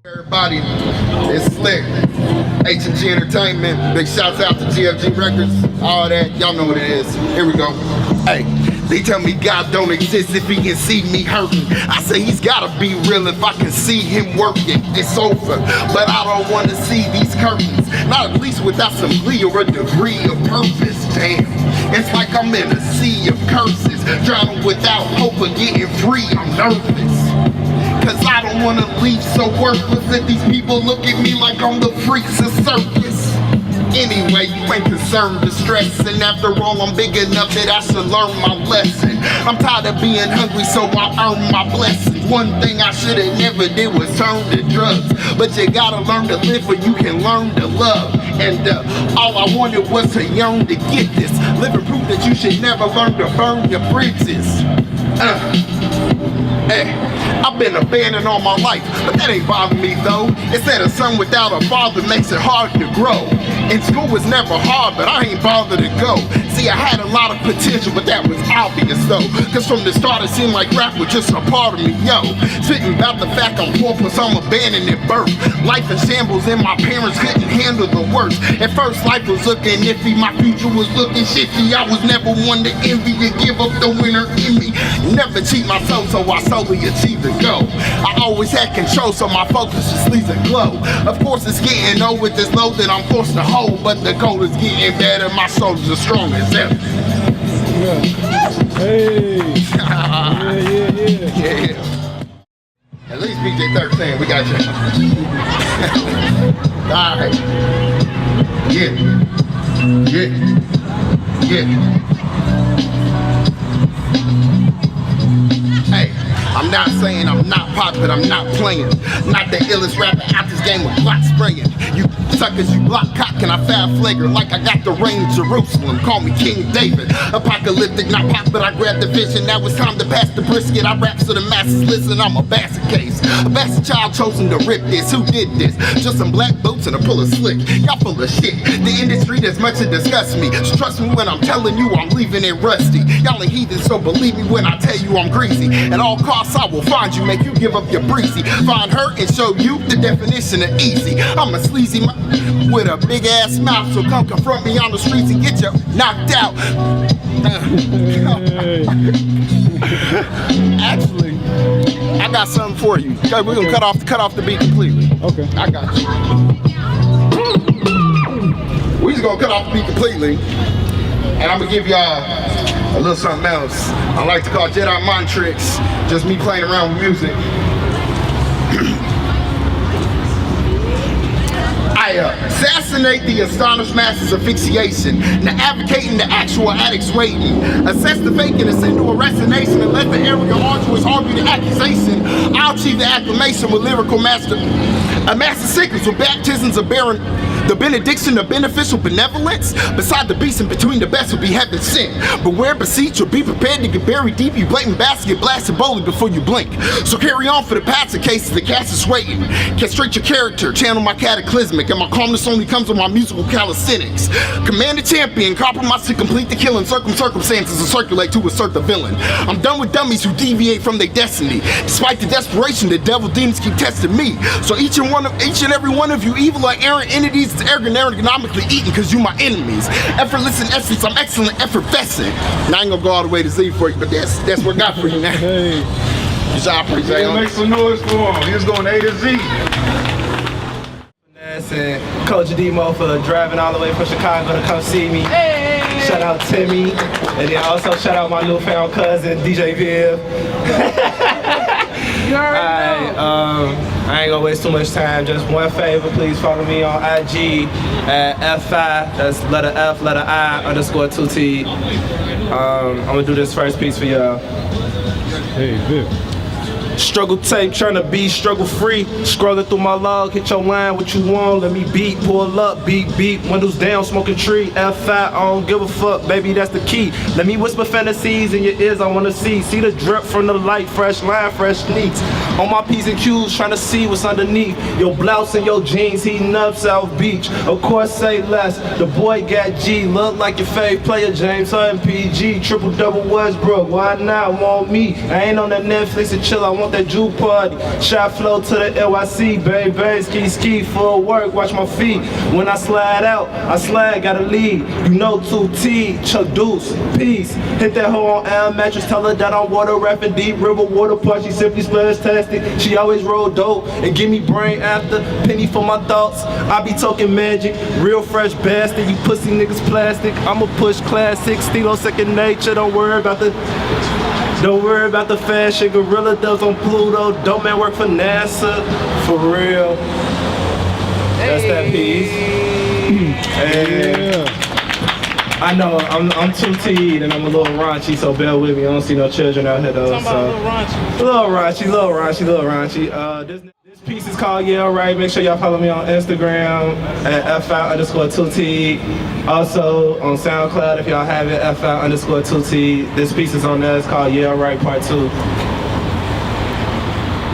Everybody, it's slick. H&G Entertainment. Big shouts out to GFG Records. All that. Y'all know what it is. Here we go. Hey, they tell me God don't exist if he can see me hurting. I say he's gotta be real if I can see him working. It's over, but I don't want to see these curtains. Not at least without some glee or a degree of purpose. Damn, it's like I'm in a sea of curses, drowning without hope of getting free. I'm nervous, cause I don't wanna leave so worthless that these people look at me like I'm the freaks of circus. Anyway, you ain't concerned with stress, and after all, I'm big enough that I should learn my lesson. I'm tired of being hungry, so I earn my blessings. One thing I should've never did was turn to drugs, but you gotta learn to live or you can learn to love. And all I wanted was to yearn to get this. Living proof that you should never learn to burn your bridges. Hey, I've been abandoned all my life, but that ain't bothering me though. It's that a son without a father makes it hard to grow. And school was never hard, but I ain't bothered to go. See, I had a lot of potential, but that was obvious though. Cause from the start it seemed like rap was just a part of me, yo. Spitting about the fact I'm poor plus I'm abandoned at birth. Life in shambles and my parents couldn't handle the worst. At first life was looking iffy, my future was looking shifty. I was never one to envy and give up the winner in me. Never cheat myself, so I solely achieve the goal. I always had control, so my focus just leaves a glow. Of course it's getting old with this load that I'm forced to hold, but the goal is getting better, my shoulders are strong as ever. Yeah. Hey. Yeah. At least PJ-13, we got you. Alright. Yeah. Hey, I'm not saying I'm not pop, but I'm not playing. Not the illest rapper out this game with block spraying. You suckers, you block cock and I foul flagrant like I got the reign of Jerusalem. Call me King David. Apocalyptic, not pop, but I grabbed the vision. Now it's time to pass the brisket. I rap so the masses listen. I'm a bastard case. A bastard child chosen to rip this. Who did this? Just some black boots and a pull of slick. Y'all full of shit. The industry, there's much to disgust me. So trust me when I'm telling you I'm leaving it rusty. Y'all ain't heathens, so believe me when I tell you I'm greasy. At all costs I will find you, make you give up your breezy. Find her and show you the definition of easy. I'm a sleazy with a big ass mouth, so come confront me on the streets and get you knocked out. Actually, I got something for you. Okay, we're gonna cut off the beat completely. Okay. I got you. We just gonna cut off the beat completely, and I'm gonna give y'all a little something else I like to call Jedi mind tricks. Just me playing around with music. I assassinate the astonished masses of asphyxiation, now advocating the actual addict's waiting. Assess the fake and ascend to a resignation and let the area arduous argue the accusation. I'll achieve the acclamation with lyrical master. A master secrets with baptisms of barren. The benediction of beneficial benevolence, beside the beast and between the best will be heaven sent. Beware, beseech, or be prepared to get buried deep. You blatant basket, blasted boldly before you blink. So carry on for the past in cases the cast is waiting. Castrate your character, channel my cataclysmic, and my calmness only comes with my musical calisthenics. Command the champion, compromise to complete the killing, circumstances to circulate to assert the villain. I'm done with dummies who deviate from their destiny. Despite the desperation, the devil demons keep testing me. So each and every one of you evil or errant entities is ergonomically eaten because you my enemies. Effortless in essence, I'm excellent, effervescent. Now I ain't gonna go all the way to Z for you, but that's what I got for you now. Hey. Good job, Hey, make some noise for him. He's going A to Z. And Coach Demo for driving all the way from Chicago to come see me. Hey. Shout out Timmy. And then also shout out my newfound cousin, DJ Viv. You already know. I ain't gonna waste too much time. Just one favor, please follow me on IG at F5. That's letter F, letter I, _2T. I'm gonna do this first piece for y'all. Hey, Vic. Struggle tape, trying to be struggle free. Scrolling through my log, hit your line, what you want, let me beat, pull up, beat, windows down, smoking tree, F5, I don't give a fuck, baby, that's the key. Let me whisper fantasies in your ears, I wanna see the drip from the light, fresh line, fresh sneaks. On my P's and Q's, trying to see what's underneath. Your blouse and your jeans, heating up South Beach. Of course, say less, the boy got G, look like your fave player, James Harden, PG, triple double Westbrook, why not, want me? I ain't on that Netflix and chill, I want that juke party. Shot flow to the NYC, baby, ski, full work, watch my feet. When I slide out, I slide, gotta lead. You know 2T, Chuck Deuce, peace. Hit that hoe on L mattress, tell her that I'm water rapping deep river water park. She simply splash tastic. She always roll dope and give me brain after. Penny for my thoughts, I be talking magic. Real fresh bastard, you pussy niggas plastic. I'ma push classic, Stilo second nature. Don't worry about the fashion. Gorilla does on Pluto. Dope man work for NASA. For real. That's that piece. Yeah. I know I'm 2T'd and I'm a little raunchy, so bear with me. I don't see no children out here though. So. A little raunchy. This piece is called Yeah Right. Make sure y'all follow me on Instagram at F5_2T. Also on SoundCloud if y'all have it, F5_2T. This piece is on there. It's called Yeah Right Part 2.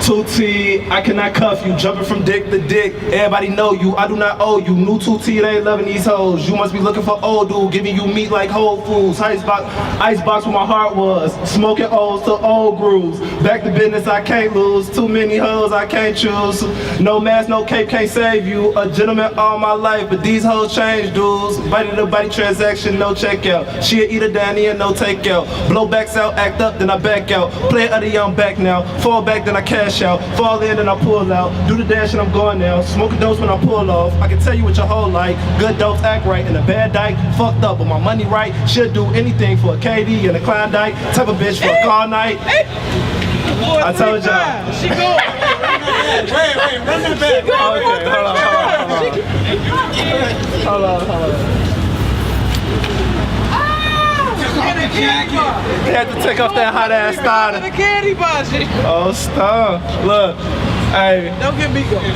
2T, I cannot cuff you, jumping from dick to dick. Everybody know you, I do not owe you. New 2T, they ain't loving these hoes. You must be looking for old dude, giving you meat like Whole Foods. Icebox where my heart was, smoking O's to old grooves. Back to business, I can't lose. Too many hoes, I can't choose. No mask, no cape, can't save you. A gentleman all my life, but these hoes change dudes. Body to body transaction, no checkout. She'll eat a Danny and no takeout. Blow backs out, act up, then I back out. Play of the young back now. Fall back, then I cash out. Fall in and I pull out. Do the dash and I'm going now. Smoking dose when I pull off. I can tell you what your whole life. Good dopes act right and a bad dyke. Fucked up but my money right. She'll do anything for a KD and a Klondike. Type of bitch for a all night. I told y'all. She going. Wait, run to the back. Okay, hold on. He had to take off that hot ass starter. The candy bar shit. Oh, stop. Look. Hey. Don't get me going.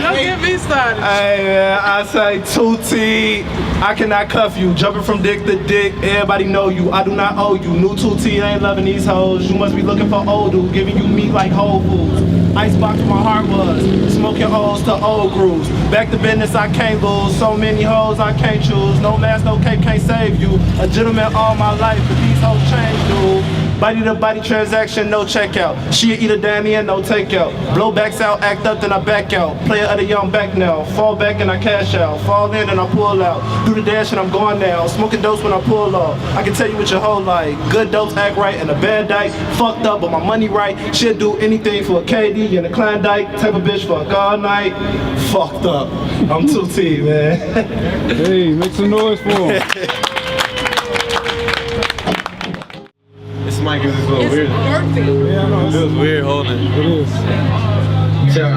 Don't get me started. Hey man, I say 2T, I cannot cuff you. Jumping from dick to dick, everybody know you. I do not owe you. New 2T, ain't loving these hoes. You must be looking for old dude, giving you meat like Whole Foods. Icebox where my heart was, smoking O's to old grooves. Back to business, I can't lose. So many hoes, I can't choose. No mask, no cape, can't save you. A gentleman all my life, but these hoes change, dude. Body to body transaction, no checkout. She'll eat a Danny and no takeout. Blow backs out, act up, then I back out. Player of the young back now. Fall back and I cash out. Fall in and I pull out. Do the dash and I'm going now. Smoking dose when I pull off. I can tell you what your whole life. Good dopes act right and a bad dyke. Fucked up but my money right. She'll do anything for a KD and a Klondike. Type of bitch for a all night. Fucked up. I'm 2T, man. Hey, make some noise for him. This mic is just a little weird. Yeah, I know. It feels weird holding. It is. Check.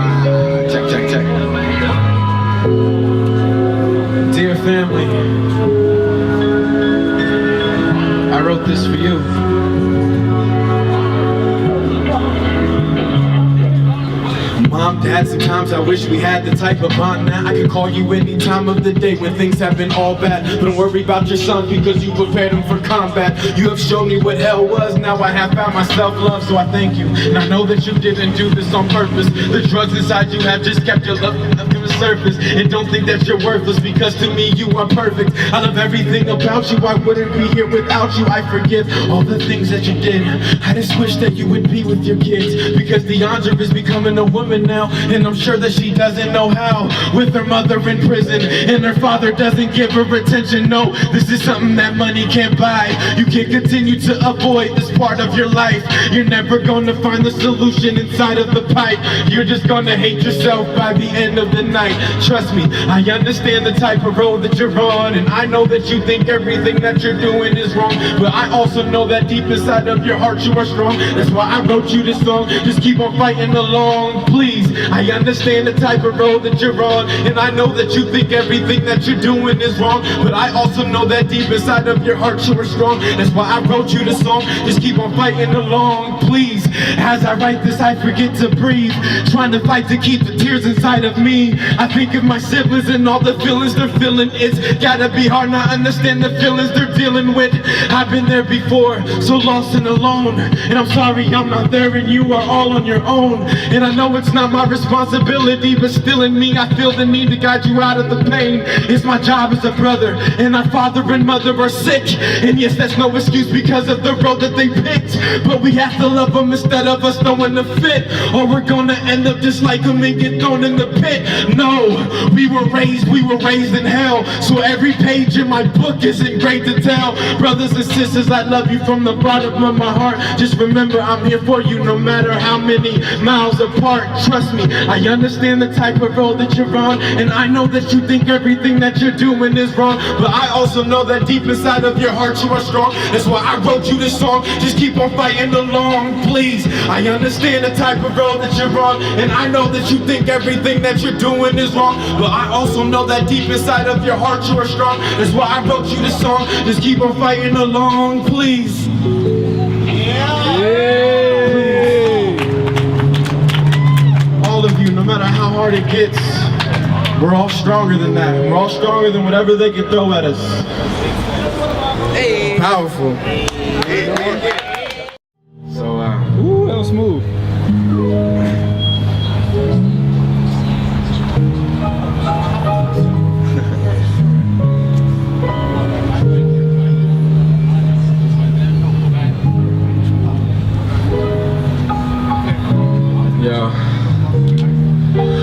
Dear family, I wrote this for you. My Mom, Dad, sometimes I wish we had the type of bond now I could call you any time of the day when things have been all bad. But don't worry about your son because you prepared him for combat. You have shown me what hell was, now I have found my self-love, so I thank you. And I know that you didn't do this on purpose. The drugs inside you have just kept your love up to the surface. And don't think that you're worthless because to me you are perfect. I love everything about you, I wouldn't be here without you. I forgive all the things that you did. I just wish that you would be with your kids because Deandra is becoming a woman now, and I'm sure that she doesn't know how. With her mother in prison and her father doesn't give her attention. No, this is something that money can't buy. You can't continue to avoid this part of your life. You're never gonna find the solution inside of the pipe. You're just gonna hate yourself by the end of the night. Trust me, I understand the type of road that you're on, and I know that you think everything that you're doing is wrong, but I also know that deep inside of your heart you are strong. That's why I wrote you this song. Just keep on fighting along, please. I understand the type of road that you're on, and I know that you think everything that you're doing is wrong, but I also know that deep inside of your heart you are strong. That's why I wrote you this song. Just keep on fighting along, please. As I write this, I forget to breathe, trying to fight to keep the tears inside of me. I think of my siblings and all the feelings they're feeling. It's gotta be hard not understand the feelings they're dealing with. I've been there before, so lost and alone, and I'm sorry I'm not there and you are all on your own. And I know it's not my responsibility, but still in me I feel the need to guide you out of the pain. It's my job as a brother, and our father and mother are sick, and yes, that's no excuse because of the road that they picked, but we have to love them instead of us knowing the fit, or we're gonna end up just like them and get thrown in the pit. No, we were raised in hell, so every page in my book isn't great to tell. Brothers and sisters, I love you from the bottom of my heart. Just remember I'm here for you no matter how many miles apart. Trust me, I understand the type of road that you're on, and I know that you think everything that you're doing is wrong, but I also know that deep inside of your heart you are strong. That's why I wrote you this song. Just keep on fighting along, please. I understand the type of road that you're on, and I know that you think everything that you're doing is wrong, but I also know that deep inside of your heart you are strong. That's why I wrote you this song. Just keep on fighting along, please. All of you, no matter how hard it gets, we're all stronger than that. We're all stronger than whatever they can throw at us. Powerful. So, Ooh, that was smooth. yeah.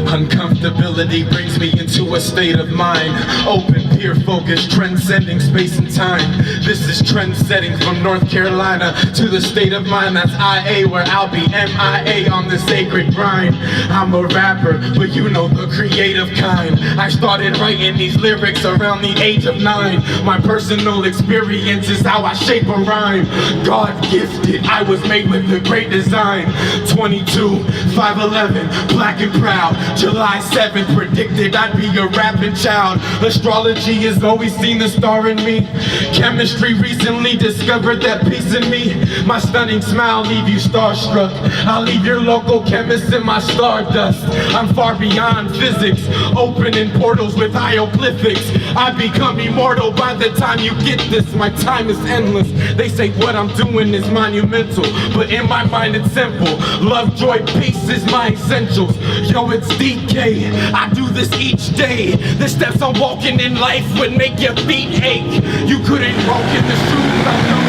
Uncomfortability brings me into a state of mind. Open, peer focused, transcending space and time. This is trend setting from North Carolina to the state of mind that's IA, where I'll be MIA on the sacred grind. I'm a rapper, but you know the creative kind. I started writing these lyrics around the age of 9. My personal experience is how I shape a rhyme. God gifted, I was made with a great design. 22, 5'11", black and proud. July 7th, predicted I'd be a rapping child. Astrology has always seen the star in me. Chemistry recently discovered that piece in me. My stunning smile leave you starstruck. I'll leave your local chemist in my stardust. I'm far beyond physics, opening portals with hieroglyphics. I become immortal by the time you get this. My time is endless. They say what I'm doing is monumental, but in my mind it's simple. Love, joy, peace is my essentials. Yo, it's DK, I do this each day. The steps I'm walking in life would make your feet ache. You couldn't walk in the shoes I know.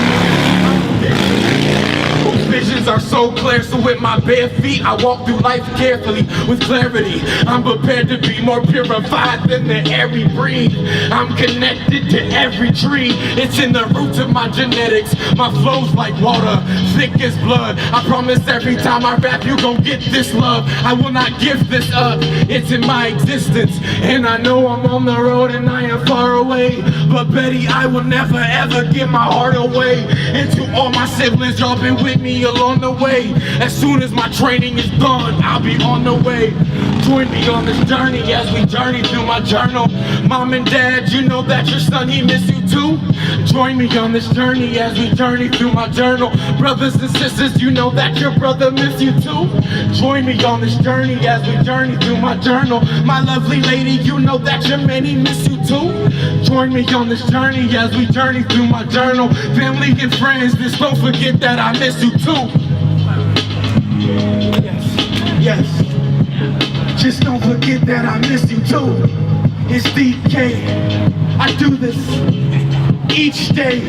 Visions are so clear, so with my bare feet I walk through life carefully with clarity. I'm prepared to be more purified than the air we breathe. I'm connected to every tree. It's in the roots of my genetics. My flow's like water, thick as blood. I promise every time I rap you gon' get this love. I will not give this up. It's in my existence, and I know I'm on the road and I am far away, but Betty, I will never ever give my heart away. And to all my siblings, y'all been with me along the way. way. As soon as my training is done, I'll be on the way. Join me on this journey as we journey through my journal. Mom and Dad, you know that your son, he miss you too. Join me on this journey as we journey through my journal. Brothers and sisters, you know that your brother miss you too. Join me on this journey as we journey through my journal. My lovely lady, you know that your many miss you too. Join me on this journey as we journey through my journal. Family and friends, just don't forget that I miss you too. Yes. Just don't forget that I miss you too. It's DK. I do this each day.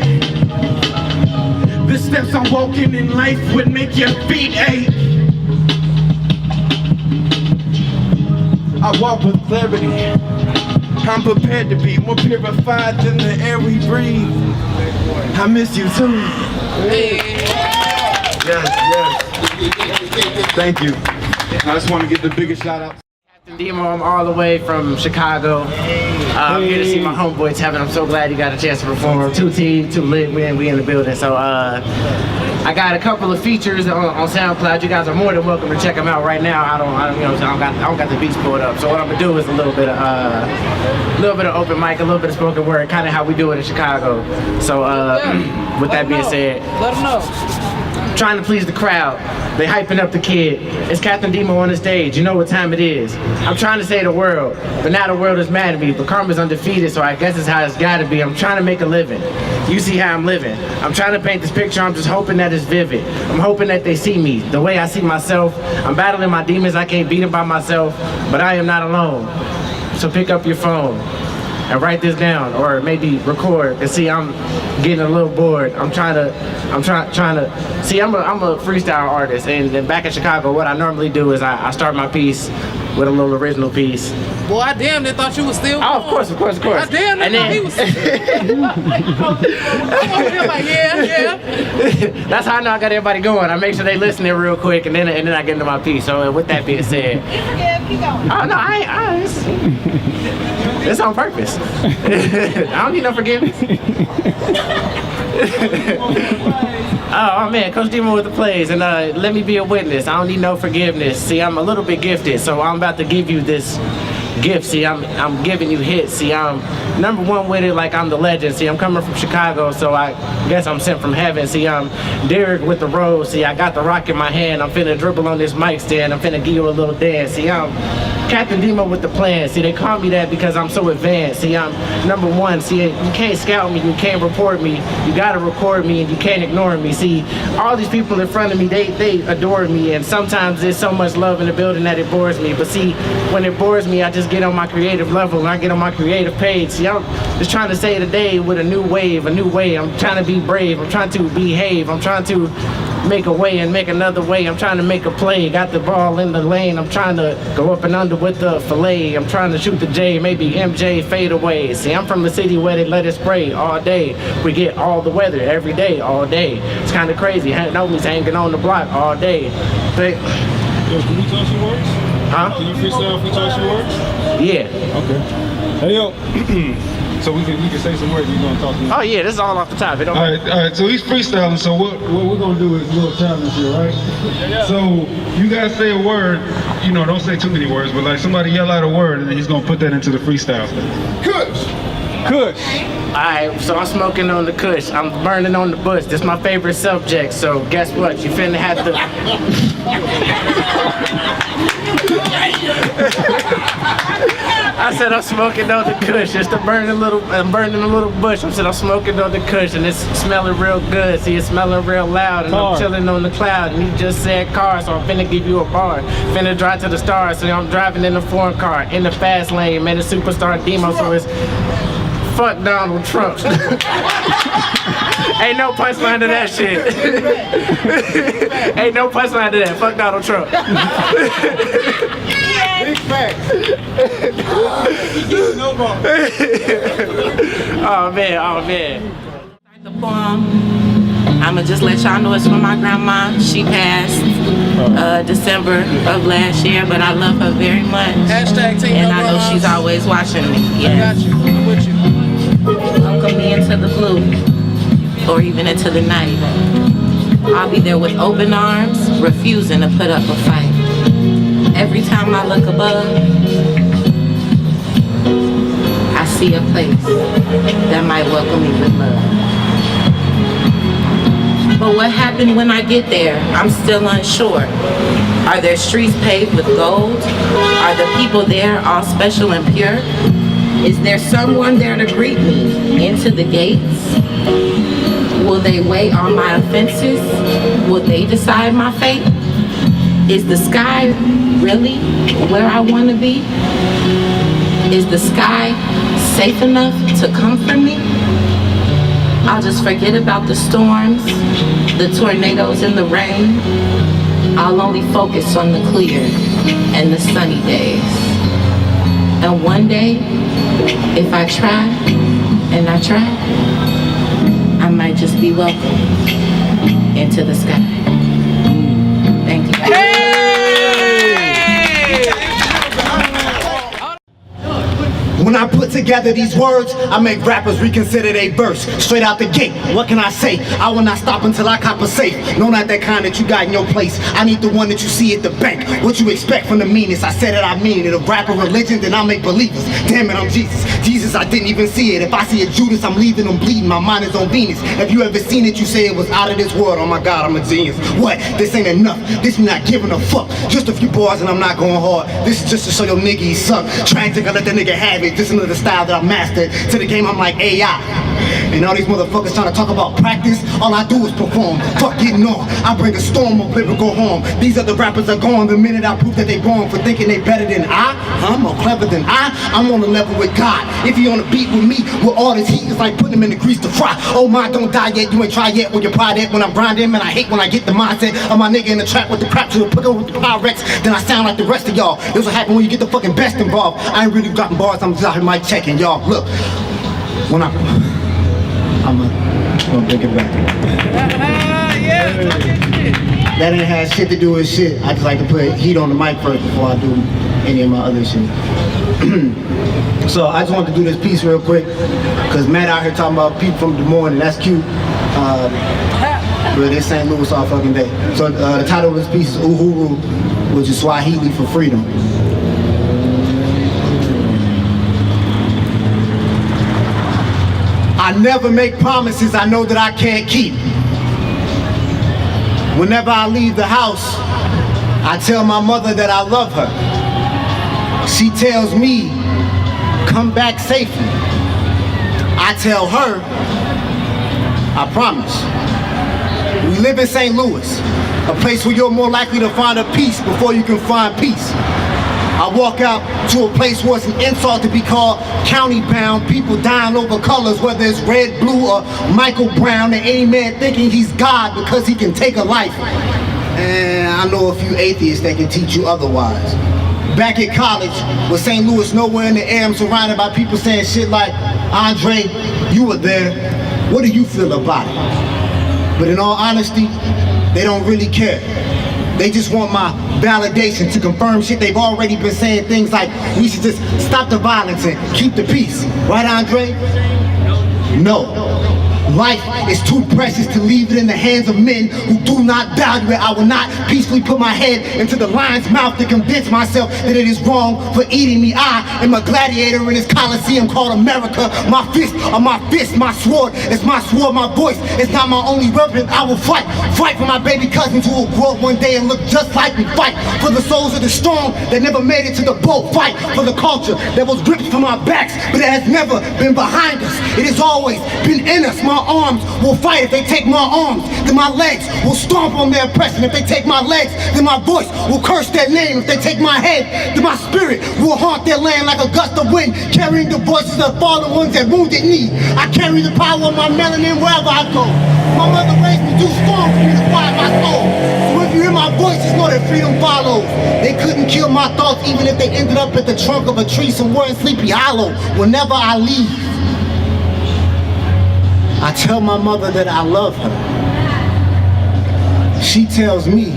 The steps I'm walking in life would make your feet ache. I walk with clarity. I'm prepared to be more purified than the air we breathe. I miss you too. Yes. Thank you. I just want to give the biggest shout out. Demo, I'm all the way from Chicago. I'm here to see my homeboy Tevin. I'm so glad you got a chance to perform. 2T, 2 lit, we in the building. So I got a couple of features on SoundCloud. You guys are more than welcome to check them out right now. I don't got the beats pulled up. So what I'm gonna do is a little bit of open mic, a little bit of spoken word, kind of how we do it in Chicago. So with that being said, let them know. Trying to please the crowd. They hyping up the kid. It's Captain Demo on the stage. You know what time it is. I'm trying to save the world, but now the world is mad at me. But karma's undefeated, so I guess it's how it's gotta be. I'm trying to make a living. You see how I'm living. I'm trying to paint this picture. I'm just hoping that it's vivid. I'm hoping that they see me the way I see myself. I'm battling my demons. I can't beat them by myself, but I am not alone. So pick up your phone and write this down, or maybe record. And see, I'm getting a little bored. I'm trying to see. I'm a freestyle artist, and then back in Chicago, what I normally do is I start my piece with a little original piece. Boy, I damn near thought you was still. Oh, of course. I damn near thought he was. I'm over here like, yeah. That's how I know I got everybody going. I make sure they listening real quick, and then I get into my piece. So with that being said, oh no, it's on purpose. I don't need no forgiveness. Oh man, Coach Demo with the plays, and let me be a witness. I don't need no forgiveness. See, I'm a little bit gifted, so I'm about to give you this gift. See, I'm giving you hits. See, I'm #1 with it, like I'm the legend. See, I'm coming from Chicago, so I guess I'm sent from heaven. See, I'm Derek with the rose. See, I got the rock in my hand. I'm finna dribble on this mic stand. I'm finna give you a little dance. See, I'm Captain Demo with the plan. See, they call me that because I'm so advanced. See, I'm #1. See, you can't scout me, you can't report me. You gotta record me, and you can't ignore me. See, all these people in front of me, they adore me, and sometimes there's so much love in the building that it bores me. But see, when it bores me, I just get on my creative level, and I get on my creative page. See, I'm just trying to say today with a new wave, a new way. I'm trying to be brave. I'm trying to behave. I'm trying to make a way and make another way. I'm trying to make a play. Got the ball in the lane. I'm trying to go up and under with the fillet. I'm trying to shoot the J, maybe MJ fade away. See, I'm from the city where they let it spray all day. We get all the weather every day, all day. It's kind of crazy. Nobody's hanging on the block all day. Yo, can we talk some words? Huh? Can you freestyle if we talk some words? Yeah. Okay. Hey yo. So we can say some words. You gonna talk to me? Oh yeah, this is all off the top. It don't All right. So he's freestyling. So what we're gonna do is a little challenge here, right? Yeah. So you guys say a word. You know, don't say too many words, but like somebody yell out a word, and then he's gonna put that into the freestyle. Kush. Alright, so I'm smoking on the kush. I'm burning on the bush. This is my favorite subject, so guess what? You finna have to... I said I'm smoking on the kush. It's the burning a little bush. I said I'm smoking on the kush, and it's smelling real good. See, it's smelling real loud, and I'm chilling on the cloud. And you just said car, so I'm finna give you a bar. Finna drive to the stars, so I'm driving in a foreign car in the fast lane, man. It's superstar Demo, so it's fuck Donald Trump. Ain't no punchline to that shit. Ain't no punchline to that. Fuck Donald Trump. Big facts. Oh man. The poem, I'ma just let y'all know it's from my grandma. She passed December of last year, but I love her very much. Hashtag team and I know she's always watching me. Yes. I got you. I'm with you. Welcome me into the blue, or even into the night. I'll be there with open arms, refusing to put up a fight. Every time I look above, I see a place that might welcome me with love. But what happened when I get there? I'm still unsure. Are their streets paved with gold? Are the people there all special and pure? Is there someone there to greet me into the gates? Will they weigh all my offenses? Will they decide my fate? Is the sky really where I want to be? Is the sky safe enough to comfort me? I'll just forget about the storms, the tornadoes and the rain. I'll only focus on the clear and the sunny days. And one day, if I try, and I try, I might just be welcomed into the sky. Thank you. When I put together these words, I make rappers reconsider their verse. Straight out the gate, what can I say? I will not stop until I cop a safe. No, not that kind that you got in your place. I need the one that you see at the bank. What you expect from the meanest? I said it, I mean it. A rapper religion, then I'll make believers. Damn it, I'm Jesus. Jesus, I didn't even see it. If I see a Judas, I'm leaving them bleeding. My mind is on Venus. If you ever seen it, you say it was out of this world. Oh my God, I'm a genius. What? This ain't enough. This me not giving a fuck. Just a few bars and I'm not going hard. This is just to show your nigga he suck. Trying to let the nigga have it. This is another style that I mastered. To the game, I'm like AI. And all these motherfuckers trying to talk about practice, all I do is perform. Fuck getting on. I bring a storm of lyrical harm. These other rappers are gone the minute I prove that they wrong for thinking they better than I'm more clever than I'm on the level with God. If he on the beat with me, with all this heat, it's like putting him in the grease to fry. Oh my, don't die yet, you ain't try yet with your pride at when I'm grinding, man. I hate when I get the mindset of my nigga in the trap with the crap to put over with the Pyrex. Then I sound like the rest of y'all. This what happen when you get the fucking best involved. I ain't really dropping bars, I'm just out here mic checking, y'all. Look, when I'm gonna take it back. That ain't had shit to do with shit. I just like to put heat on the mic first before I do any of my other shit. So I just wanted to do this piece real quick, cause Matt out here talking about people from Des Moines, and that's cute. But it's St. Louis all fucking day. So the title of this piece is Uhuru, which is Swahili for freedom. I never make promises I know that I can't keep. Whenever I leave the house, I tell my mother that I love her. She tells me, come back safely. I tell her, I promise. We live in St. Louis, a place where you're more likely to find a peace before you can find peace. I walk out to a place where it's an insult to be called county bound. People dying over colors, whether it's red, blue, or Michael Brown. And any man thinking he's God because he can take a life. And I know a few atheists that can teach you otherwise. Back at college, with St. Louis nowhere in the air, I'm surrounded by people saying shit like, Andre, you were there. What do you feel about it? But in all honesty, they don't really care. They just want my validation to confirm shit they've already been saying, things like, we should just stop the violence and keep the peace. Right, Andre? No. Life is too precious to leave it in the hands of men who do not value it. I will not peacefully put my head into the lion's mouth to convince myself that it is wrong for eating me. I am a gladiator in this coliseum called America. My fist are my fist, my sword is my sword, my voice is not my only weapon. I will fight for my baby cousins who will grow up one day and look just like me. Fight for the souls of the strong that never made it to the boat. Fight for the culture that was ripped from our backs, but it has never been behind us. It has always been in us. My arms will fight if they take my arms. Then my legs will stomp on their oppression. If they take my legs, then my voice will curse their name. If they take my head, then my spirit will haunt their land like a gust of wind, carrying the voices of fallen ones that wounded me. I carry the power of my melanin wherever I go. My mother raised me too strong for me to quiet my soul. So if you hear my voice, just know that freedom follows. They couldn't kill my thoughts even if they ended up at the trunk of a tree somewhere in Sleepy Hollow. Whenever I leave, I tell my mother that I love her. She tells me,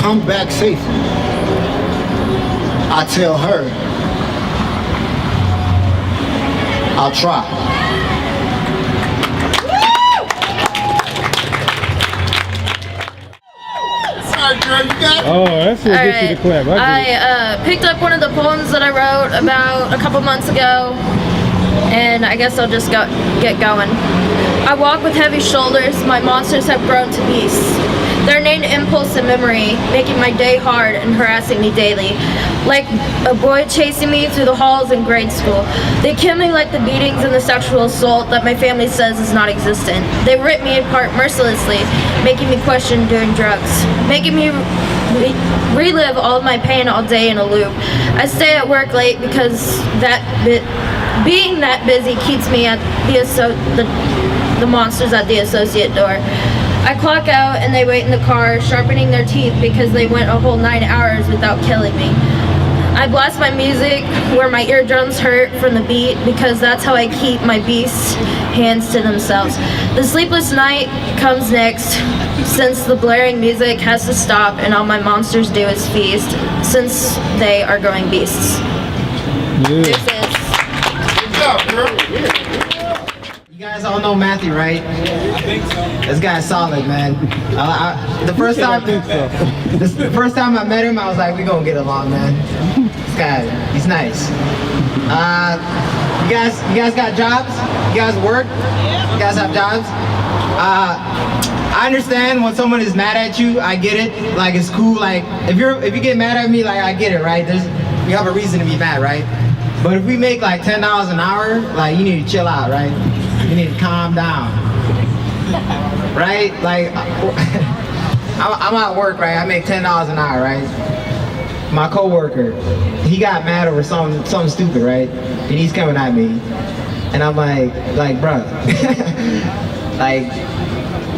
come back safely. I tell her, I'll try. right, girl, you got it. Oh, that's what gets you to clap. I picked up one of the poems that I wrote about a couple months ago, and I guess I'll just get going. I walk with heavy shoulders, my monsters have grown to beasts. They're named impulse and memory, making my day hard and harassing me daily. Like a boy chasing me through the halls in grade school. They kill me like the beatings and the sexual assault that my family says is not existent. They rip me apart mercilessly, making me question doing drugs, making me relive all of my pain all day in a loop. I stay at work late because being that busy keeps me at the monsters at the associate door. I clock out and they wait in the car, sharpening their teeth because they went a whole 9 hours without killing me. I blast my music where my eardrums hurt from the beat because that's how I keep my beasts' hands to themselves. The sleepless night comes next since the blaring music has to stop and all my monsters do is feast since they are growing beasts. Good job, girl. You guys all know Matthew, right? I think so. This guy's solid, man. The first time I met him, I was like, we gonna get along, man. This guy, he's nice. You guys got jobs? You guys work? You guys have jobs? I understand when someone is mad at you. I get it. Like, it's cool. Like, if you get mad at me, like, I get it, right? You have a reason to be mad, right? But if we make like $10 an hour, like, you need to chill out, right? You need to calm down, right? Like, I'm at work, right? I make $10 an hour, right? My coworker, he got mad over something stupid, right? And he's coming at me, and I'm like, bruh, like,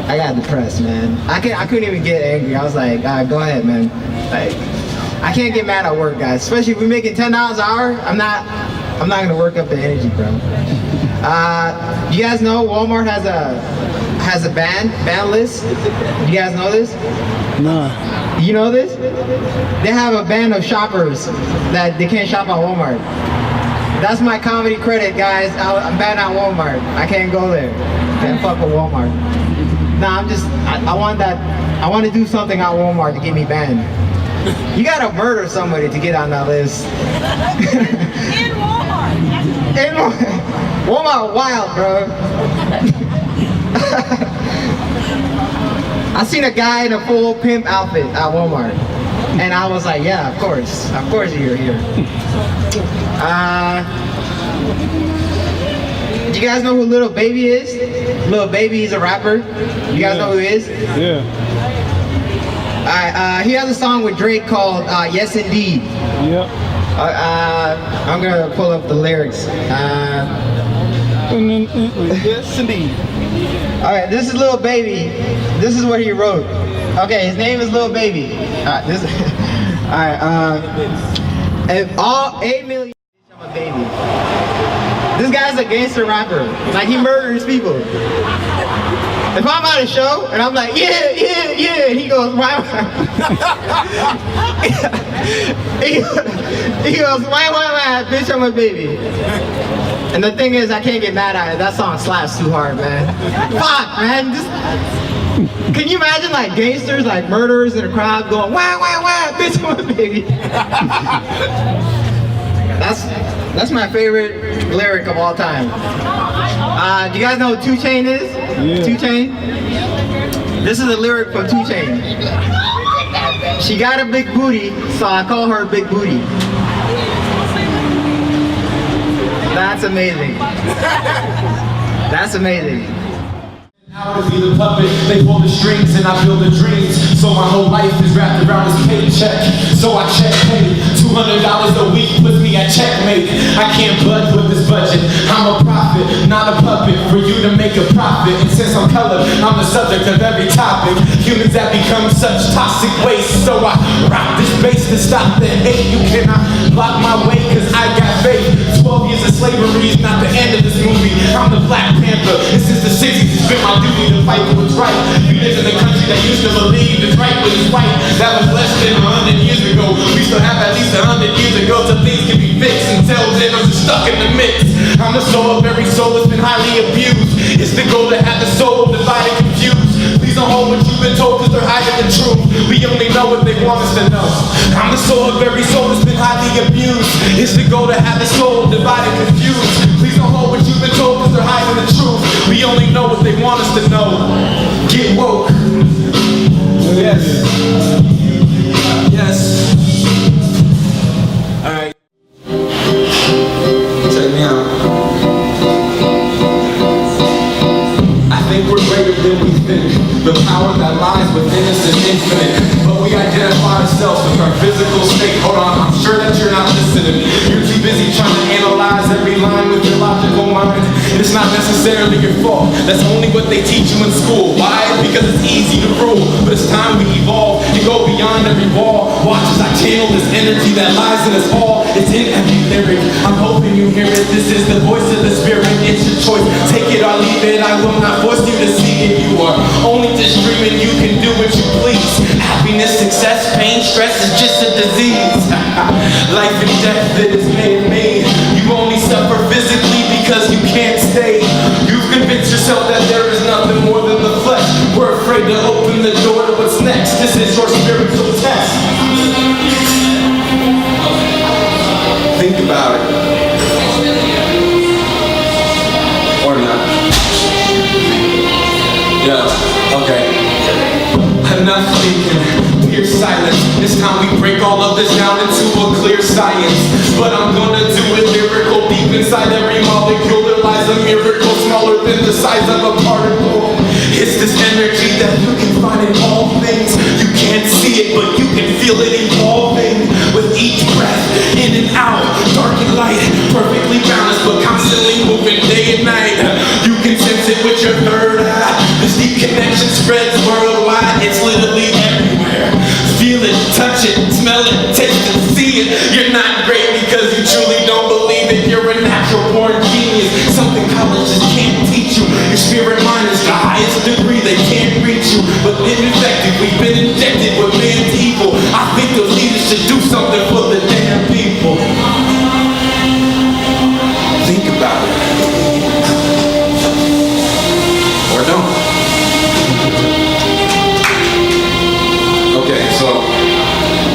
I got depressed, man. I couldn't even get angry. I was like, go ahead, man. Like, I can't get mad at work, guys. Especially if we're making $10 an hour. I'm not gonna work up the energy, bro. You guys know Walmart has a ban list? You guys know this? No. You know this? They have a ban of shoppers that they can't shop at Walmart. That's my comedy credit, guys. I'm banned at Walmart. I can't go there. Can't fuck with Walmart. Nah, I want to do something at Walmart to get me banned. You gotta murder somebody to get on that list. In Walmart. Walmart wild, bro. I seen a guy in a full pimp outfit at Walmart, and I was like, yeah, of course you're here. Do you guys know who Lil Baby is? Lil Baby is a rapper. You guys know who he is? Yeah. He has a song with Drake called Yes Indeed. Yep. I'm gonna pull up the lyrics. Yes, indeed. All right, this is Lil Baby. This is what he wrote. Okay, his name is Lil Baby. If all 8 million, I'm a baby. This guy's a gangster rapper. Like, he murders people. If I'm at a show and I'm like, yeah, and he goes, why? he goes, why, bitch, I'm a baby. And the thing is, I can't get mad at it. That song slaps too hard, man. Fuck, man. Can you imagine, like, gangsters, like murderers in a crowd going, why, bitch, I'm a baby. That's my favorite lyric of all time. Do you guys know who 2 Chainz is? Yeah. 2 Chainz? This is a lyric from 2 Chainz. She got a big booty, so I call her Big Booty. That's amazing. That's amazing. How to be the puppet, they pull the strings and I build the dreams. So my whole life is wrapped around this paycheck. So I check pay, $200 a week puts me at checkmate. I can't budge with this budget. I'm a prophet, not a puppet for you to make a profit. And since I'm colored, I'm the subject of every topic. Humans that become such toxic waste. So I rock this bass to stop the hate. You cannot block my way cause I got faith. 12 years of slavery is not the end of this movie. I'm the Black Panther, and since the 60s it's been my duty to fight for what's right. We live in a country that used to believe it's right when it's right. That was less than 100 years ago. We still have at least 100 years ago till things can be fixed. Until then I'm just stuck in the mix. I'm the soul of every soul that's been highly abused. It's the goal to have the soul divided, confused. Please don't don't hold what you've been told cause they're hiding the truth. We only know what they want us to know. I'm the soul of every soul that's been highly abused. It's the goal to have the soul divided and confused. Please don't hold what you've been told cause they're hiding the truth. We only know what they want us to know. Get woke. Yes. Yes. Alright. Check me out. I think we're greater than we think. The power that lies within us is infinite. But we identify ourselves with our physical state. Hold on, I'm sure that you're not listening. You're too busy trying to analyze every line with your logical mind. And it's not necessarily your fault. That's only what they teach you in school. Why? Because it's easy to rule. But it's time we evolve and go beyond every wall. Watch as I channel this energy that lies in us all. It's in every lyric. I'm hoping you hear it. This is the voice of the spirit. It's your choice. Take it or leave it. I will not force you to see it. You are only just dreaming. You can do what you please. Happiness, success, pain, stress is just a disease. Life and death, it is man-made. You only suffer physically because you can't stay. You've convinced yourself that there is nothing more than the flesh. We're afraid to open the door to what's next. This is your spiritual test. Think about it. Or not. Yeah, okay. Enough thinking, clear silence. This time we break all of this down into a clear science. But I'm gonna do it lyrical. Deep inside every molecule there lies a miracle smaller than the size of a particle. It's this energy that you can find in all things. You can't see it, but you can feel it evolving. With each breath, in and out, dark and light, perfectly balanced, but constantly moving day and night. You can sense it with your third eye. This deep connection spreads worldwide. It's literally everywhere. Feel it, touch it, smell it, taste it, see it. You're not great because you truly don't believe it. You're a natural born genius. Something college just can't teach you. Your spirit mind is the highest degree. They can't reach you, but ineffective. We've been injected with man's evil. I think those leaders should do something for the damn people. Think about it. Or don't. Okay, so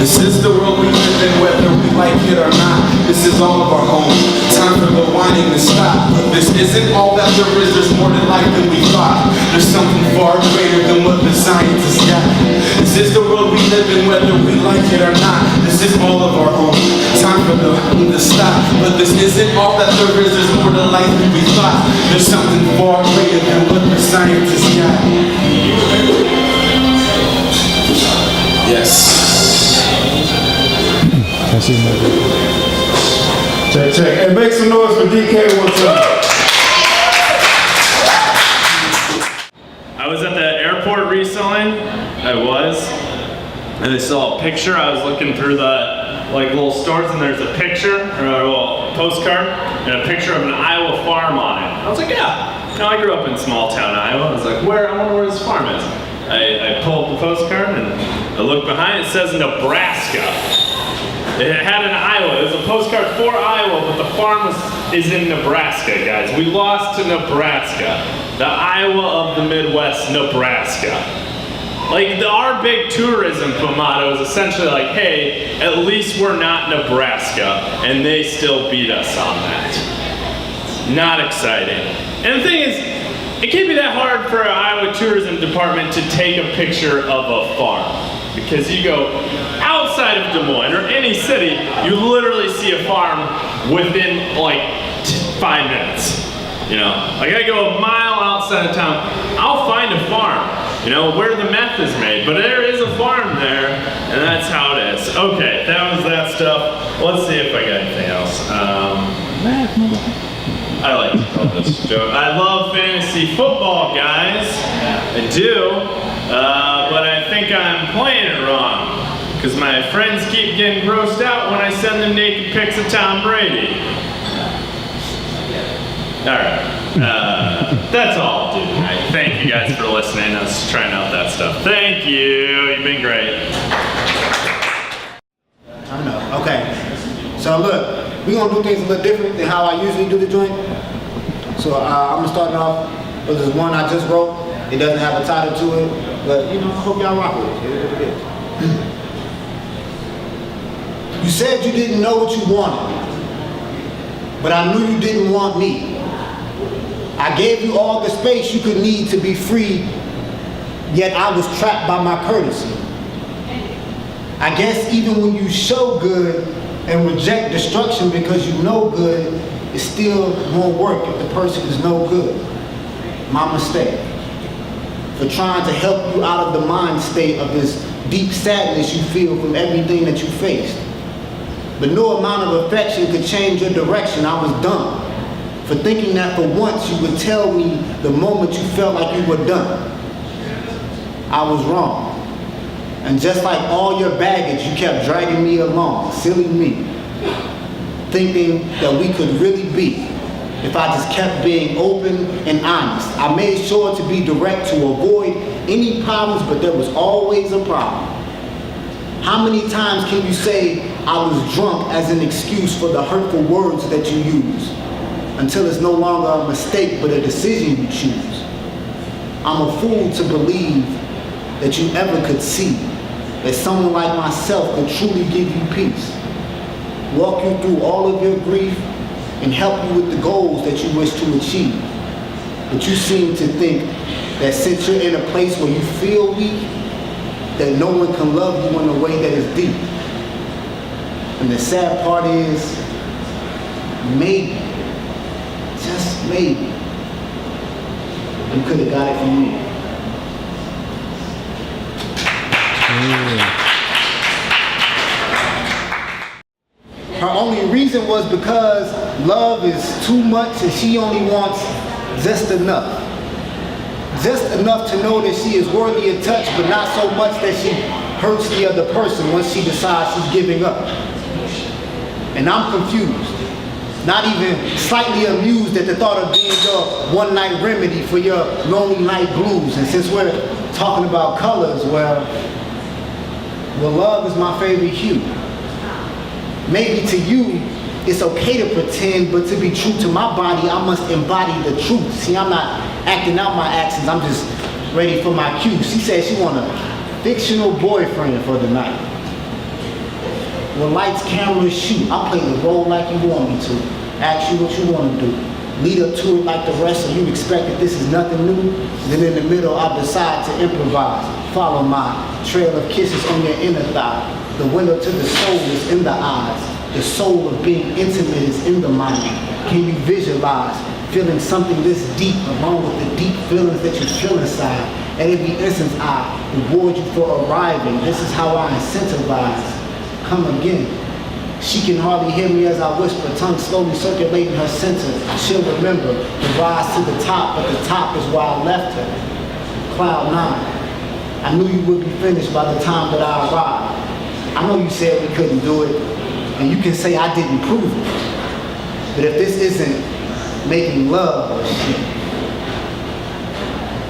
this is the world we live in, whether we like it or not. This is all of our home. Time for the whining to stop. But this isn't all that there is. There's more to life than we thought. There's something far greater than what the scientists got. This is the world we live in, whether we like it or not. This is all of our home. Time for the to stop. But this isn't all that there is. There's more to life than we thought. There's something far greater than what the scientists got. Yes. Check, check. Hey, make some noise for DK one time. I was at the airport recently. And I saw a picture. I was looking through the little stores, and there's a picture or a little postcard and a picture of an Iowa farm on it. I was like, yeah. I grew up in small town Iowa. I was like, I wonder where this farm is. I pulled the postcard and I looked behind. It says Nebraska. It had an Iowa. It was a postcard for Iowa, but the farm is in Nebraska, guys. We lost to Nebraska. The Iowa of the Midwest, Nebraska. Our big tourism motto is essentially hey, at least we're not Nebraska, and they still beat us on that. Not exciting. And the thing is, it can't be that hard for an Iowa tourism department to take a picture of a farm. Because you go outside of Des Moines or any city, you literally see a farm within 5 minutes. I go a mile outside of town, I'll find a farm, where the meth is made, but there is a farm there, and that's how it is. Okay, that was that stuff. Let's see if I got anything else. I like to tell this joke. I love fantasy football, guys. I do, but I think I'm playing it wrong, because my friends keep getting grossed out when I send them naked pics of Tom Brady. Alright, that's all I'll do tonight. Thank you guys for listening. I was trying out that stuff. Thank you, you've been great. I know, okay. So look, we're gonna do things a little different than how I usually do the joint. So I'm gonna start off with this one I just wrote. It doesn't have a title to it, but you know, I hope y'all rock with it. It is what it is. You said you didn't know what you wanted, but I knew you didn't want me. I gave you all the space you could need to be free, yet I was trapped by my courtesy. I guess even when you show good and reject destruction because you know good, it still won't work if the person is no good. My mistake. For trying to help you out of the mind state of this deep sadness you feel from everything that you faced. But no amount of affection could change your direction. I was dumb for thinking that for once you would tell me the moment you felt like you were done. I was wrong. And just like all your baggage, you kept dragging me along, silly me, thinking that we could really be if I just kept being open and honest. I made sure to be direct to avoid any problems, but there was always a problem. How many times can you say I was drunk as an excuse for the hurtful words that you use? Until it's no longer a mistake, but a decision you choose. I'm a fool to believe that you ever could see that someone like myself could truly give you peace, walk you through all of your grief, and help you with the goals that you wish to achieve. But you seem to think that since you're in a place where you feel weak, that no one can love you in a way that is deep. And the sad part is, maybe, just maybe, you could have got it from me. Her only reason was because love is too much and she only wants just enough. Just enough to know that she is worthy of touch, but not so much that she hurts the other person once she decides she's giving up. And I'm confused, not even slightly amused at the thought of being your one-night remedy for your lonely night blues. And since we're talking about colors, well, love is my favorite hue. Maybe to you, it's okay to pretend, but to be true to my body, I must embody the truth. See, I'm not acting out my actions, I'm just ready for my cue. She said she want a fictional boyfriend for the night. Well, lights, cameras, shoot. I'll play the role like you want me to. Ask you what you want to do. Lead up to it like the rest, so you expect that this is nothing new. Then in the middle, I decide to improvise. Follow my trail of kisses on your inner thigh. The window to the soul is in the eyes. The soul of being intimate is in the mind. Can you visualize feeling something this deep along with the deep feelings that you feel inside? At every instance, I reward you for arriving. This is how I incentivize. Come again. She can hardly hear me as I whisper, tongue slowly circulating her center. She'll remember the rise to the top, but the top is where I left her. Cloud 9. I knew you would be finished by the time that I arrived. I know you said we couldn't do it, and you can say I didn't prove it. But if this isn't making love or shit,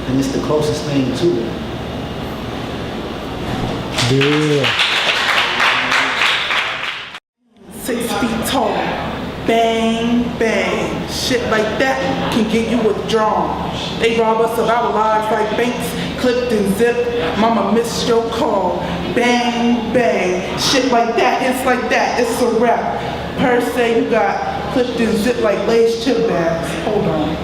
then it's the closest thing to it. Yeah. 6 feet tall, bang, bang. Shit like that can get you withdrawn. They rob us of our lives like banks, clipped and zipped. Mama missed your call, bang, bang. Shit like that, it's like that, it's a wrap. Per se, you got clipped and zipped like Lay's chip bags. Hold on.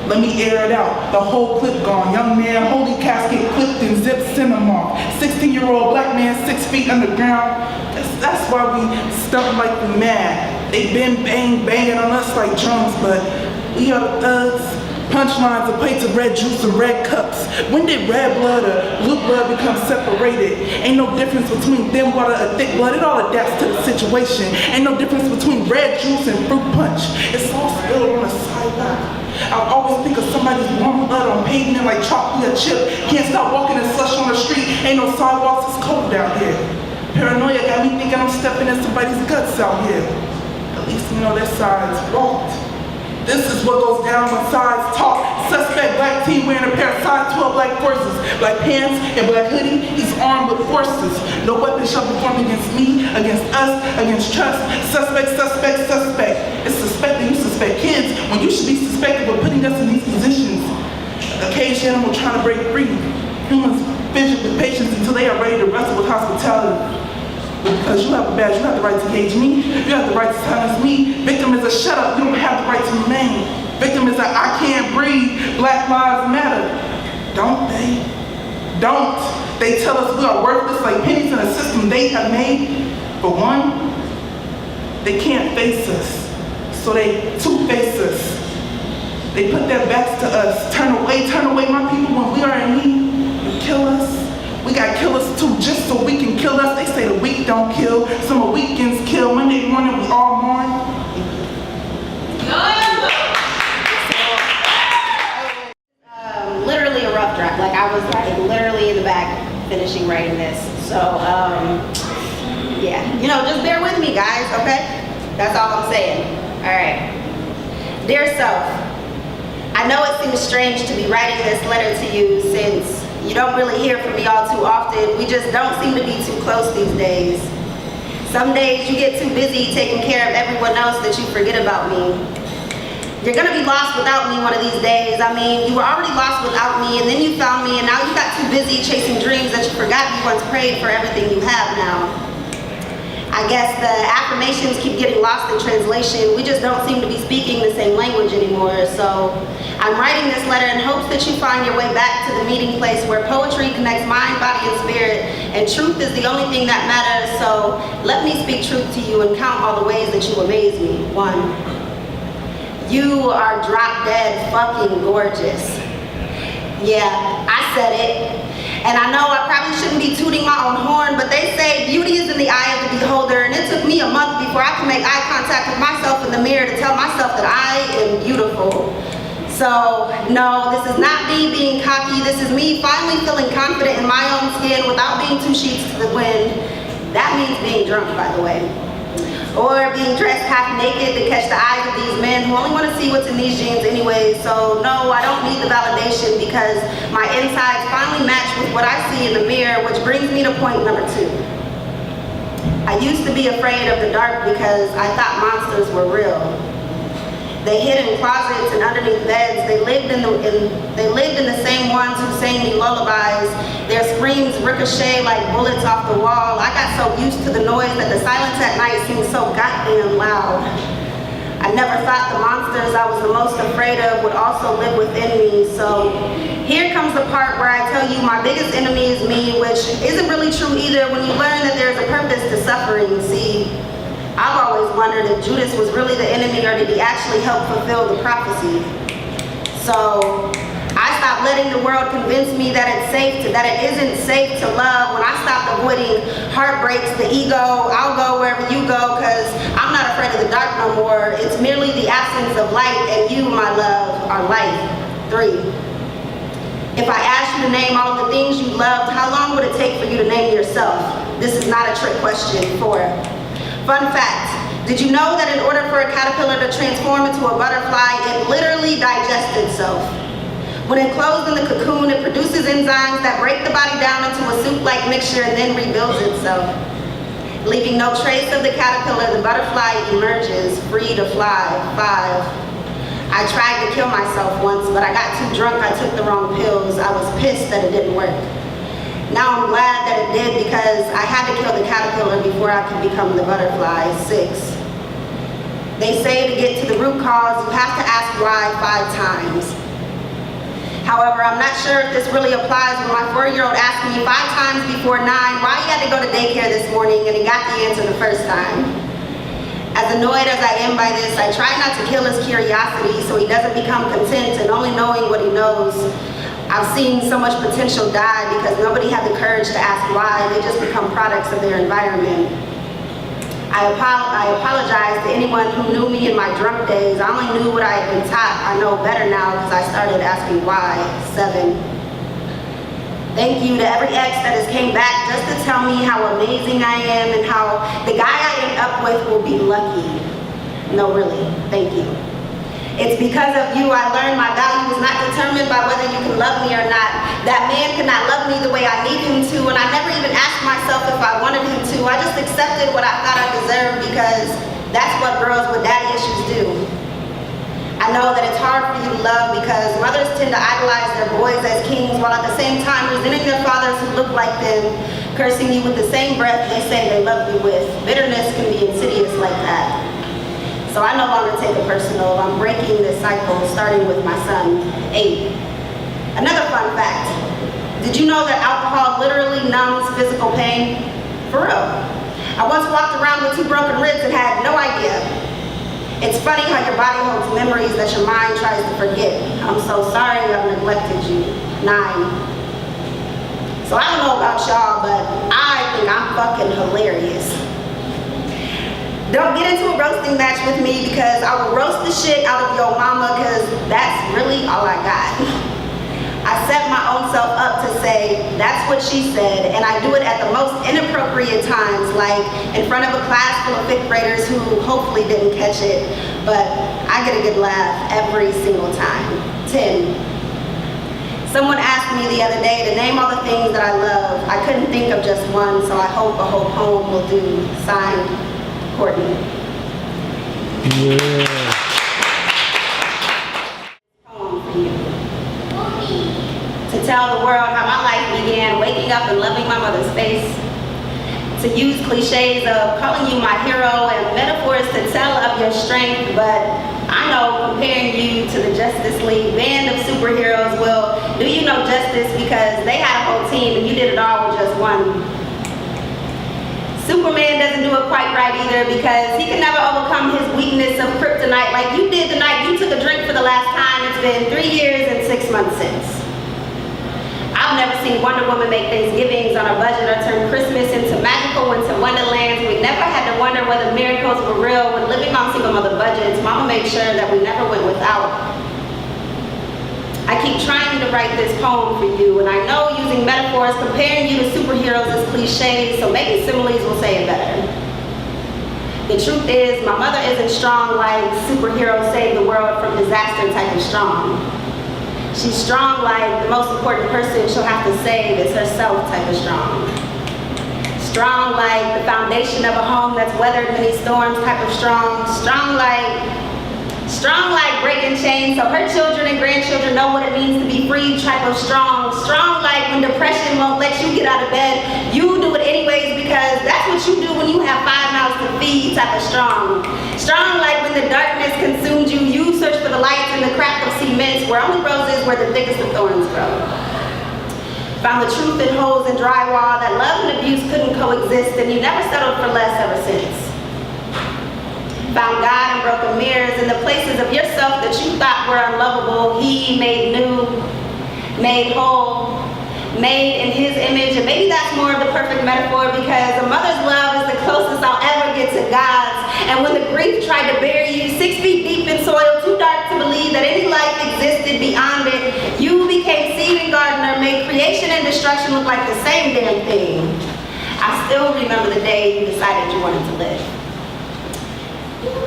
Let me air it out. The whole clip gone. Young man, holy casket, clipped and zipped, send him off. 16-year-old black man, 6 feet underground. That's why we stump like we mad. They been banging on us like drums, but we are the thugs. Punchlines are plates of red juice and red cups. When did red blood or blue blood become separated? Ain't no difference between thin water or thick blood. It all adapts to the situation. Ain't no difference between red juice and fruit punch. It's all spilled on the sidewalk. I always think of somebody's warm blood on pavement like chocolate or chip. Can't stop walking in slush on the street. Ain't no sidewalks, it's cold out here. Paranoia got me thinking I'm stepping in somebody's guts out here. At least you know their side's walked. This is what goes down when sides talk. Suspect black teen wearing a pair of size 12 black forces. Black pants and black hoodie, he's armed with forces. No weapon shall be formed against me, against us, against trust. Suspect, suspect, suspect. It's suspect that you suspect kids when you should be suspected of putting us in these positions. a caged animal trying to break free. Humans fidget with patience until they are ready to wrestle with hospitality. Because you have a badge, you have the right to cage me. You have the right to silence me. Victim is a shut up, you don't have the right to remain. Victim is a I can't breathe, Black Lives Matter. Don't they? Don't. They tell us we are worthless like pennies in a system they have made. For one, they can't face us, so they two-face us. They put their backs to us. Turn away my people when we are in need. And kill us. We got killers too, just so we can kill us. They say the weak don't kill, summer weekends kill. Monday morning we all mourn. Literally a rough draft. Like I was like literally in the back finishing writing this. So yeah, you know, just bear with me, guys. Okay, that's all I'm saying. All right, dear self. I know it seems strange to be writing this letter to you since you don't really hear from me all too often. We just don't seem to be too close these days. Some days you get too busy taking care of everyone else that you forget about me. You're gonna be lost without me one of these days. I mean, you were already lost without me, and then you found me, and now you got too busy chasing dreams that you forgot you once prayed for everything you have now. I guess the affirmations keep getting lost in translation. We just don't seem to be speaking the same language anymore. So I'm writing this letter in hopes that you find your way back to the meeting place where poetry connects mind, body, and spirit, and truth is the only thing that matters. So let me speak truth to you and count all the ways that you amaze me. 1, you are drop dead fucking gorgeous. Yeah, I said it. And I know I probably shouldn't be tooting my own horn, but they say beauty is in the eye of the beholder, and it took me a month before I could make eye contact with myself in the mirror to tell myself that I am beautiful. So, no, this is not me being cocky. This is me finally feeling confident in my own skin without being 2 sheets to the wind. That means being drunk, by the way. Or being dressed half naked to catch the eyes of these men who only want to see what's in these jeans anyway. So no, I don't need the validation because my insides finally match with what I see in the mirror, which brings me to point number 2. I used to be afraid of the dark because I thought monsters were real. They hid in closets and underneath beds. They lived in the same ones who sang me lullabies. Their screams ricochet like bullets off the wall. I got so used to the noise that the silence at night seemed so goddamn loud. I never thought the monsters I was the most afraid of would also live within me. So here comes the part where I tell you my biggest enemy is me, which isn't really true either when you learn that there's a purpose to suffering. See, I've always wondered if Judas was really the enemy or did he actually help fulfill the prophecy. So I stopped letting the world convince me that it isn't safe to love. When I stopped avoiding heartbreaks, the ego, I'll go wherever you go because I'm not afraid of the dark no more. It's merely the absence of light, and you, my love, are light. 3. If I asked you to name all of the things you loved, how long would it take for you to name yourself? This is not a trick question. 4. Fun fact, did you know that in order for a caterpillar to transform into a butterfly, it literally digests itself? When enclosed in the cocoon, it produces enzymes that break the body down into a soup-like mixture and then rebuilds itself. Leaving no trace of the caterpillar, the butterfly emerges, free to fly. 5. I tried to kill myself once, but I got too drunk, I took the wrong pills. I was pissed that it didn't work. Now I'm glad that it did because I had to kill the caterpillar before I could become the butterfly. 6. They say to get to the root cause, you have to ask why 5 times. However, I'm not sure if this really applies when my 4-year-old asked me 5 times before 9 why he had to go to daycare this morning, and he got the answer the first time. As annoyed as I am by this, I try not to kill his curiosity so he doesn't become content and only knowing what he knows. I've seen so much potential die because nobody had the courage to ask why. They just become products of their environment. I apologize to anyone who knew me in my drunk days. I only knew what I had been taught. I know better now because I started asking why. 7. Thank you to every ex that has came back just to tell me how amazing I am and how the guy I end up with will be lucky. No, really, thank you. It's because of you I learned my value is not determined by whether you can love me or not. That man cannot love me the way I need him to, and I never even asked myself if I wanted him to. I just accepted what I thought I deserved because that's what girls with daddy issues do. I know that it's hard for you to love because mothers tend to idolize their boys as kings while at the same time resenting their fathers who look like them, cursing you with the same breath they say they love you with. Bitterness can be insidious like that. So I no longer take it personal. I'm breaking this cycle, starting with my son, 8. Another fun fact. Did you know that alcohol literally numbs physical pain? For real. I once walked around with 2 broken ribs and had no idea. It's funny how your body holds memories that your mind tries to forget. I'm so sorry I've neglected you. 9. So I don't know about y'all, but I think I'm fucking hilarious. Don't get into a roasting match with me because I will roast the shit out of your mama because that's really all I got. I set my own self up to say, that's what she said, and I do it at the most inappropriate times, like in front of a class full of 5th graders who hopefully didn't catch it, but I get a good laugh every single time. 10. Someone asked me the other day to name all the things that I love. I couldn't think of just one, so I hope a whole poem will do. Signed, Courtney. Yeah. Poem for you. To tell the world how my life began, waking up and loving my mother's face. To use cliches of calling you my hero and metaphors to tell of your strength, but I know comparing you to the Justice League band of superheroes will do you no justice because they had a whole team and you did it all with just one. Superman doesn't do it quite right either because he can never overcome his weakness of kryptonite like you did the night you took a drink for the last time. It's been 3 years and 6 months since. I've never seen Wonder Woman make Thanksgivings on a budget or turn Christmas into magical winter wonderlands. We never had to wonder whether miracles were real when living on single mother budgets. Mama made sure that we never went without. I keep trying to write this poem for you, and I know using metaphors, comparing you to superheroes is cliches, so maybe similes will say it better. The truth is, my mother isn't strong like superheroes save the world from disaster type of strong. She's strong like the most important person she'll have to save is herself type of strong. Strong like the foundation of a home that's weathered many storms type of strong. Strong like breaking chains so her children and grandchildren know what it means to be free type of strong. Strong like when depression won't let you get out of bed, you do it anyways because that's what you do when you have 5 mouths to feed type of strong. Strong like when the darkness consumes you, you search for the lights in the crack of cements where only roses where the thickest of thorns grow. Found the truth in holes and drywall that love and abuse couldn't coexist and you never settled for less ever since. Found God in broken mirrors in the places of yourself that you thought were unlovable. He made new, made whole, made in his image, and maybe that's more of the perfect metaphor because a mother's love is the closest I'll ever get to God's. And when the grief tried to bury you 6 feet deep in soil, too dark to believe that any life existed beyond it, you became seed and gardener, made creation and destruction look like the same damn thing. I still remember the day you decided you wanted to live.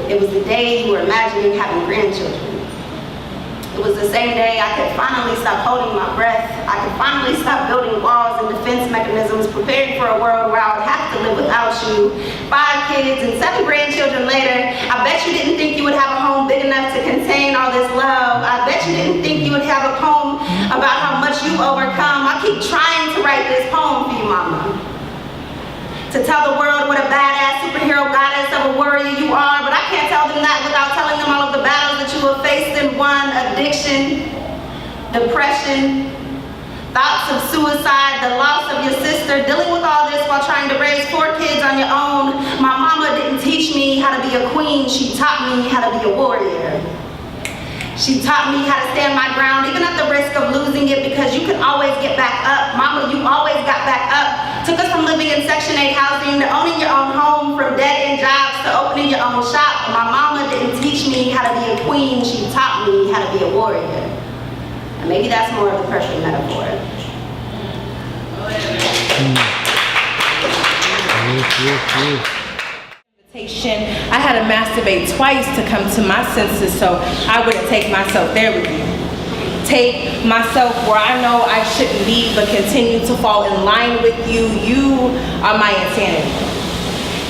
It was the day you were imagining having grandchildren. It was the same day I could finally stop holding my breath. I could finally stop building walls and defense mechanisms, preparing for a world where I would have to live without you. 5 kids and 7 grandchildren later, I bet you didn't think you would have a home big enough to contain all this love. I bet you didn't think you would have a poem about how much you've overcome. I keep trying to write this poem for you, Mama. To tell the world what a badass superhero goddess of a warrior you are, but I can't tell them that without telling them all of the battles that you have faced and won. Addiction, depression, thoughts of suicide, the loss of your sister, dealing with all this while trying to raise 4 kids on your own. My mama didn't teach me how to be a queen, she taught me how to be a warrior. She taught me how to stand my ground, even at the risk of losing it, because you can always get back up. Mama, you always got back up. Took us from living in Section 8 housing to owning your own home, from dead-end jobs to opening your own shop. My mama didn't teach me how to be a queen, she taught me how to be a warrior. And maybe that's more of the perfect metaphor. I had to masturbate twice to come to my senses so I wouldn't take myself there with you. Take myself where I know I shouldn't be but continue to fall in line with you. You are my insanity.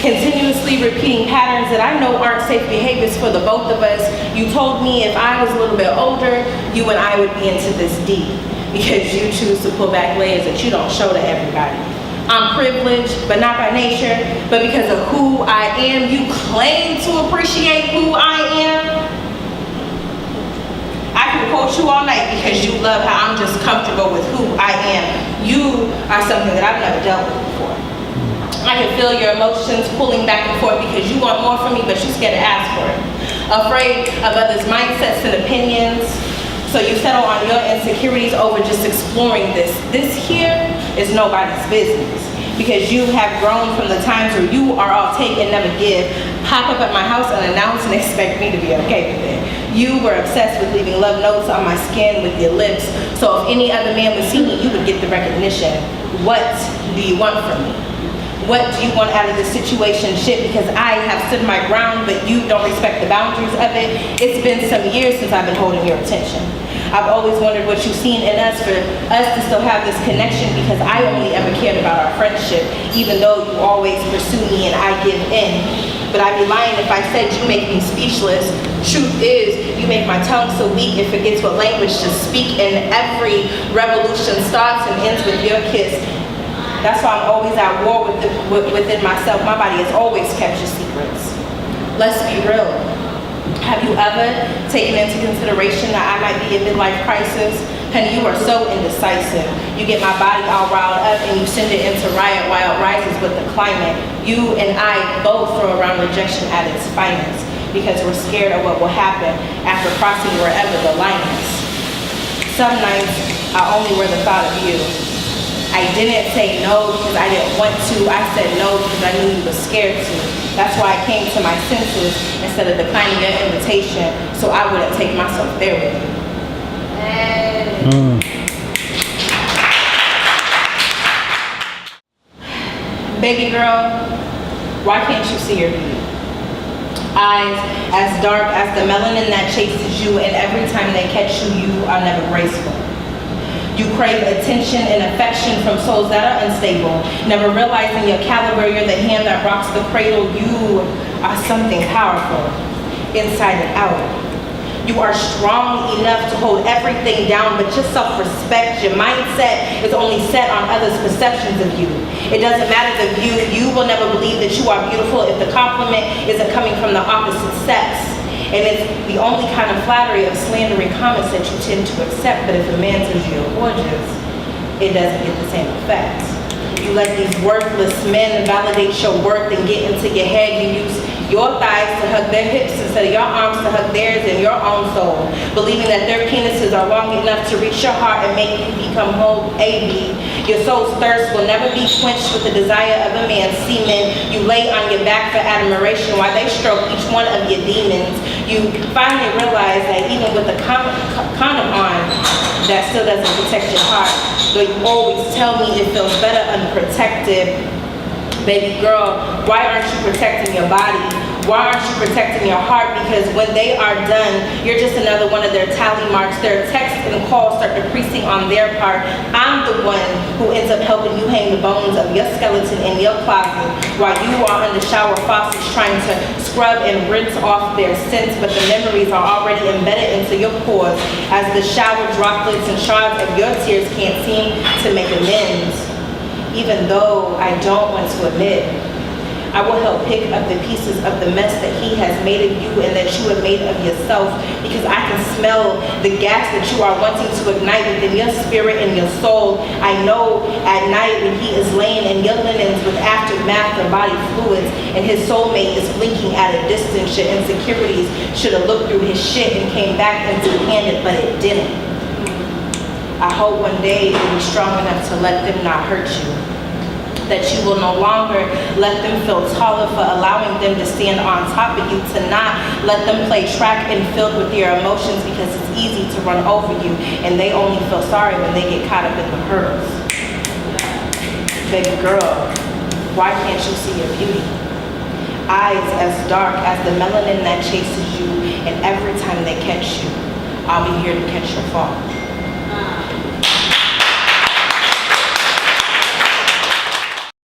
continuously repeating patterns that I know aren't safe behaviors for the both of us. You told me if I was a little bit older, you and I would be into this deep, because you choose to pull back layers that you don't show to everybody. I'm privileged, but not by nature, but because of who I am. You claim to appreciate who I am. I can quote you all night because you love how I'm just comfortable with who I am. You are something that I've never dealt with before. I can feel your emotions pulling back and forth because you want more from me, but you're scared to ask for it. Afraid of others' mindsets and opinions. So you settle on your insecurities over just exploring this. This here is nobody's business, because you have grown from the times where you are all take and never give, pop up at my house unannounced and expect me to be okay with it. You were obsessed with leaving love notes on my skin with your lips, so if any other man would see me, you would get the recognition. What do you want from me? What do you want out of this situation? Shit, because I have stood my ground, but you don't respect the boundaries of it. It's been some years since I've been holding your attention. I've always wondered what you've seen in us for us to still have this connection, because I only ever cared about our friendship, even though you always pursue me and I give in. But I'd be lying if I said you make me speechless. Truth is, you make my tongue so weak it forgets what language to speak, and every revolution starts and ends with your kiss. That's why I'm always at war within myself. My body has always kept your secrets. Let's be real. Have you ever taken into consideration that I might be in midlife crisis? Honey, you are so indecisive. You get my body all riled up and you send it into riot while it rises with the climate. You and I both throw around rejection at its finest, because we're scared of what will happen after crossing wherever the line is. Some nights, I only wear the thought of you. I didn't say no because I didn't want to. I said no because I knew you were scared to. That's why I came to my senses instead of declining your invitation, so I wouldn't take myself there with you. Baby girl, why can't you see your beauty? Eyes as dark as the melanin that chases you, and every time they catch you, you are never graceful. You crave attention and affection from souls that are unstable, never realizing your caliber. You're the hand that rocks the cradle. You are something powerful, inside and out. You are strong enough to hold everything down, but your self-respect, your mindset is only set on others' perceptions of you. It doesn't matter the view. You will never believe that you are beautiful if the compliment isn't coming from the opposite sex. And it's the only kind of flattery of slandering comments that you tend to accept. But if a man says you're gorgeous, it doesn't get the same effect. You let these worthless men validate your worth and get into your head. You use your thighs to hug their hips instead of your arms to hug theirs and your own soul, believing that their penises are long enough to reach your heart and make you become whole A.B. Your soul's thirst will never be quenched with the desire of a man's semen. You lay on your back for admiration while they stroke each one of your demons. You finally realize that even with the condom on, that still doesn't protect your heart. But you always tell me it feels better unprotected. Baby girl, why aren't you protecting your body? Why aren't you protecting your heart? Because when they are done, you're just another one of their tally marks. Their texts and calls start decreasing on their part. I'm the one who ends up helping you hang the bones of your skeleton in your closet while you are on the shower faucets trying to scrub and rinse off their scents, but the memories are already embedded into your pores as the shower droplets and shards of your tears can't seem to make amends. Even though I don't want to admit, I will help pick up the pieces of the mess that he has made of you and that you have made of yourself, because I can smell the gas that you are wanting to ignite within your spirit and your soul. I know at night when he is laying in your linens with aftermath of body fluids and his soulmate is blinking at a distance, your insecurities should have looked through his shit and came back empty-handed, but it didn't. I hope one day you'll be strong enough to let them not hurt you. That you will no longer let them feel taller for allowing them to stand on top of you, to not let them play track and filled with your emotions, because it's easy to run over you and they only feel sorry when they get caught up in the hurdles. Baby girl, why can't you see your beauty? Eyes as dark as the melanin that chases you, and every time they catch you, I'll be here to catch your fall.